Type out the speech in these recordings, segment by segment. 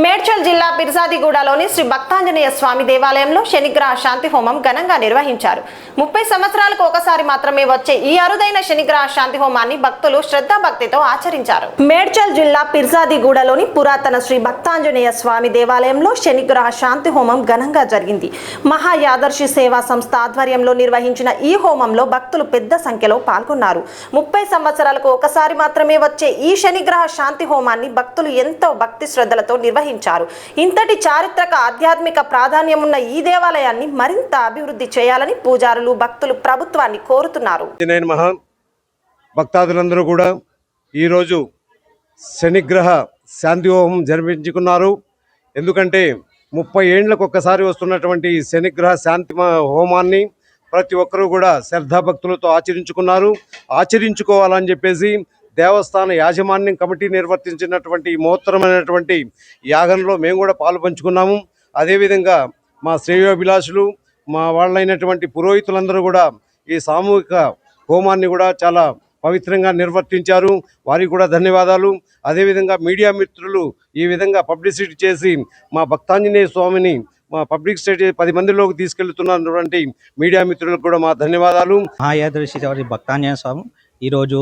మేడ్చల్ జిల్లా పిర్జాదిగూడలోని శ్రీ భక్తాంజనేయ స్వామి దేవాలయంలో శనిగ్రహ శాంతి హోమం ఘనంగా నిర్వహించారు. 30 సంవత్సరాలకు ఒకసారి మాత్రమే వచ్చే ఈ అరుదైన శనిగ్రహ శాంతి హోమాన్ని భక్తులు శ్రద్ధాభక్తితో ఆచరించారు. మేడ్చల్ జిల్లా పిర్జాదిగూడలోని పురాతన శ్రీ భక్తాంజనేయ స్వామి దేవాలయంలో శనిగ్రహ శాంతి హోమం ఘనంగా జరిగింది. మహాయాదర్శి సేవా సంస్థ ఆధ్వర్యంలో నిర్వహించిన ఈ హోమంలో భక్తులు పెద్ద సంఖ్యలో పాల్గొన్నారు. 30 సంవత్సరాలకు ఒకసారి మాత్రమే వచ్చే ఈ శనిగ్రహ శాంతి హోమాన్ని భక్తులు ఎంతో భక్తి శ్రద్ధలతో నిర్వహించారు. ఇంతటి చారిత్రక ఆధ్యాత్మిక ప్రాధాన్యం ఉన్న ఈ దేవాలయాన్ని మరింత అభివృద్ధి చేయాలని పూజారులు భక్తులు ప్రభుత్వాన్ని కోరుతున్నారు. భక్తాదులందరూ కూడా ఈరోజు శనిగ్రహ శాంతి హోమం జరిపించుకున్నారు. ఎందుకంటే 30 ఏళ్లకు ఒక్కసారి వస్తున్నటువంటి శనిగ్రహ శాంతి హోమాన్ని ప్రతి ఒక్కరూ కూడా శ్రద్ధాభక్తులతో ఆచరించుకోవాలని చెప్పేసి దేవస్థాన యాజమాన్యం కమిటీ నిర్వర్తించినటువంటి మహోత్తరమైనటువంటి యాగంలో మేము కూడా పాలు పంచుకున్నాము. అదేవిధంగా మా శ్రేయోభిలాషులు మా వాళ్ళైనటువంటి పురోహితులందరూ కూడా ఈ సామూహిక హోమాన్ని కూడా చాలా పవిత్రంగా నిర్వర్తించారు. వారికి కూడా ధన్యవాదాలు. అదేవిధంగా మీడియా మిత్రులు ఈ విధంగా పబ్లిసిటీ చేసి మా భక్తాంజనేయ స్వామిని మా పబ్లిక్ స్టేట్ 10 మందిలోకి తీసుకెళ్తున్నటువంటి మీడియా మిత్రులకు కూడా మా ధన్యవాదాలు. మహాయాదర్శి భక్తాంజనేయ స్వామి ఈరోజు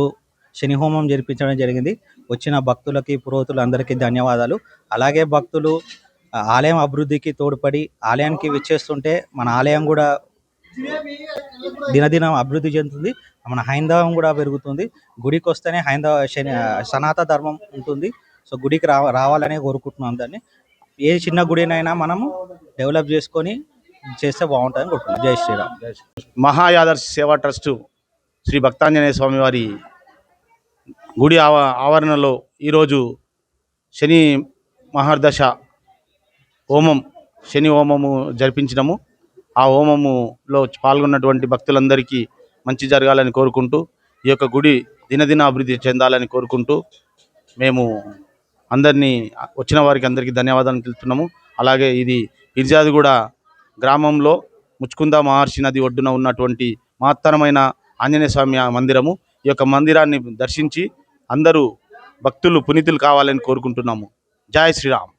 శని హోమం జరిపించడం జరిగింది. వచ్చిన భక్తులకి పురోహితులు అందరికీ ధన్యవాదాలు. అలాగే భక్తులు ఆలయం అభివృద్ధికి తోడ్పడి ఆలయానికి విచ్చేస్తుంటే మన ఆలయం కూడా దినదినం అభివృద్ధి చెందుతుంది. మన హైందవం కూడా పెరుగుతుంది. గుడికి వస్తేనే సనాతన ధర్మం ఉంటుంది. సో గుడికి రావాలని కోరుకుంటున్నాం. అందరినీ ఏ చిన్న గుడినైనా మనము డెవలప్ చేసుకొని చేస్తే బాగుంటుందని కోరుకుంటున్నాం. జై శ్రీరామ్. మహాయాదర్శి సేవా ట్రస్టు శ్రీ భక్తాంజనేయ స్వామి వారి గుడి ఆవరణలో ఈరోజు శని మహర్దశ హోమం శని హోమము జరిపించినాము. ఆ హోమములో పాల్గొన్నటువంటి భక్తులందరికీ మంచి జరగాలని కోరుకుంటూ ఈ యొక్క గుడి దినదిన అభివృద్ధి చెందాలని కోరుకుంటూ మేము అందరినీ వచ్చిన వారికి అందరికీ ధన్యవాదాలు తెలుపుతున్నాము. అలాగే ఇది పిర్జాదిగూడ గ్రామంలో ముచ్చుకుంద మహర్షి నది ఒడ్డున ఉన్నటువంటి మహత్తరమైన ఆంజనేయ స్వామి మందిరము. ఈ యొక్క మందిరాన్ని దర్శించి అందరూ భక్తులు పునీతులు కావాలని కోరుకుంటున్నాము. జై శ్రీరామ్.